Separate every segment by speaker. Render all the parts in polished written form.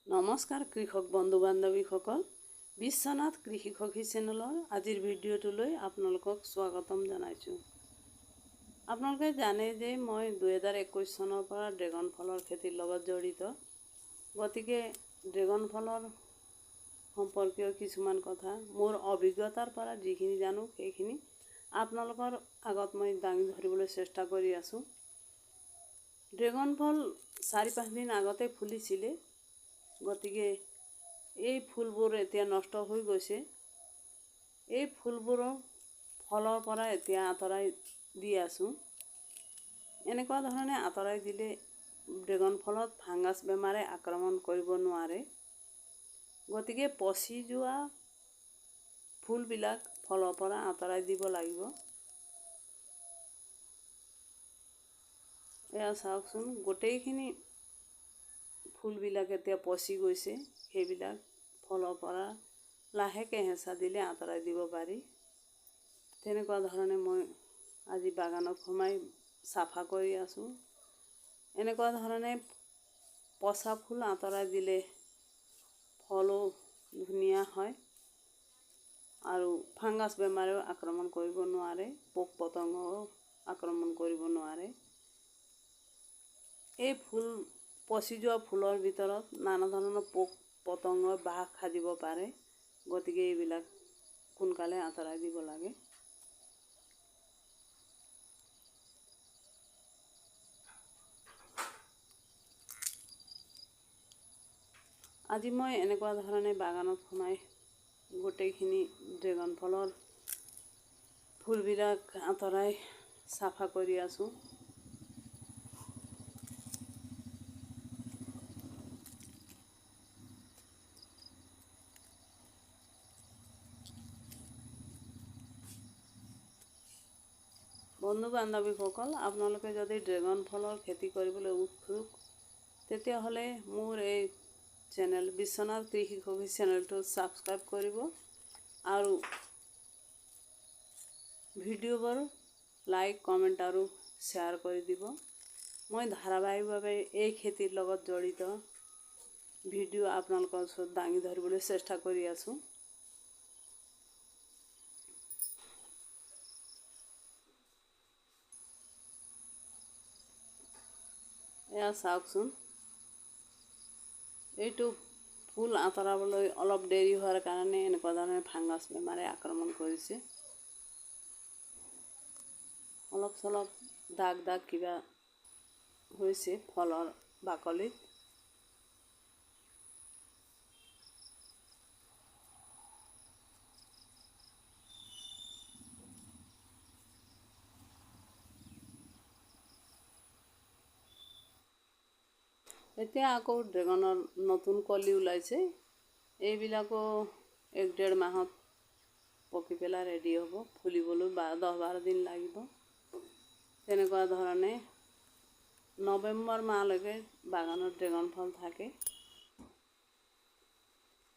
Speaker 1: নমস্কাৰ কৃষক বন্ধু বান্ধৱীসকল, বিশ্বনাথ কৃষি সখী চেনেলৰ আজিৰ ভিডিঅ'টোলৈ আপোনালোকক স্বাগতম জনাইছোঁ। আপোনালোকে জানে যে মই 2021 চনৰ পৰা ড্ৰেগন ফলৰ খেতিৰ লগত জড়িত। গতিকে ড্ৰেগন ফলৰ সম্পৰ্কীয় কিছুমান কথা মোৰ অভিজ্ঞতাৰ পৰা যিখিনি জানো সেইখিনি আপোনালোকৰ আগত মই দাঙি ধৰিবলৈ চেষ্টা কৰি আছোঁ। ড্ৰেগন ফল 4-5 দিন আগতে ফুলিছিলে। গতিকে এই ফুলবোৰ এতিয়া নষ্ট হৈ গৈছে। এই ফুলবোৰৰ ফলৰ পৰা এতিয়া আঁতৰাই দি আছোঁ। এনেকুৱা ধৰণে আঁতৰাই দিলে ড্ৰেগন ফলত ফাংগাছ বেমাৰে আক্ৰমণ কৰিব নোৱাৰে। গতিকে পচি যোৱা ফুলবিলাক ফলৰ পৰা আঁতৰাই দিব লাগিব। এয়া চাওকচোন, গোটেইখিনি ফুলবিলাক এতিয়া পচি গৈছে। সেইবিলাক ফলৰ পৰা লাহেকৈ হেঁচা দিলে আঁতৰাই দিব পাৰি। তেনেকুৱা ধৰণে মই আজি বাগানত সোমাই চাফা কৰি আছোঁ। এনেকুৱা ধৰণে পচা ফুল আঁতৰাই দিলে ফলো ধুনীয়া হয় আৰু ফাংগাছ বেমাৰেও আক্ৰমণ কৰিব নোৱাৰে, পোক পতংগও আক্ৰমণ কৰিব নোৱাৰে। এই ফুল পচি যোৱা ফুলৰ ভিতৰত নানা ধৰণৰ পোক পতংগই বাহ সাজিব পাৰে। গতিকে এইবিলাক সোনকালে আঁতৰাই দিব লাগে। আজি মই এনেকুৱা ধৰণে বাগানত সোমাই গোটেইখিনি ড্ৰেগন ফলৰ ফুলবিলাক আঁতৰাই চাফা কৰি আছোঁ। বন্ধু বান্ধৱীসকল, আপোনালোকে যদি ড্ৰেগন ফলৰ খেতি কৰিবলৈ উৎসুক তেতিয়াহ'লে মোৰ এই চেনেল বিশ্বনাথ কৃষি সখী চেনেলটো ছাবস্ক্ৰাইব কৰিব আৰু ভিডিঅ'বোৰ লাইক, কমেণ্ট আৰু শ্বেয়াৰ কৰি দিব। মই ধাৰাবাহিকভাৱে এই খেতিৰ লগত জড়িত ভিডিঅ' আপোনালোকৰ ওচৰত দাঙি ধৰিবলৈ চেষ্টা কৰি আছোঁ। এয়া চাওকচোন, এইটো ফুল আঁতৰাবলৈ অলপ দেৰি হোৱাৰ কাৰণে এনেকুৱা ধৰণে ফাংগাছ বেমাৰে আক্ৰমণ কৰিছে। অলপ চলপ দাগ দাগ কিবা হৈছে ফলৰ বাকলিত। এতিয়া আকৌ ড্ৰেগনৰ নতুন কলি ওলাইছে। এইবিলাকো 1-1.5 মাহত পকি পেলাই ৰেডি হ'ব। ফুলিবলৈ 10-12 দিন লাগিব। তেনেকুৱা ধৰণে নৱেম্বৰ মাহলৈকে বাগানত ড্ৰেগন ফল থাকে।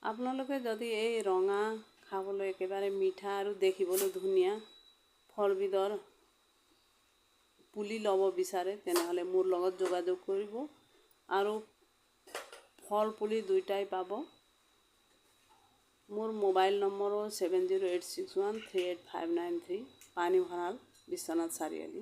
Speaker 1: আপোনালোকে যদি এই ৰঙা, খাবলৈ একেবাৰে মিঠা আৰু দেখিবলৈ ধুনীয়া ফলবিধৰ পুলি ল'ব বিচাৰে তেনেহ'লে মোৰ লগত যোগাযোগ কৰিব আৰু ফল পুলি দুইটাই পাব। মোৰ মোবাইল নম্বৰো 7086138593, পানী ভঁৰাল, বিশ্বনাথ চাৰিআলি।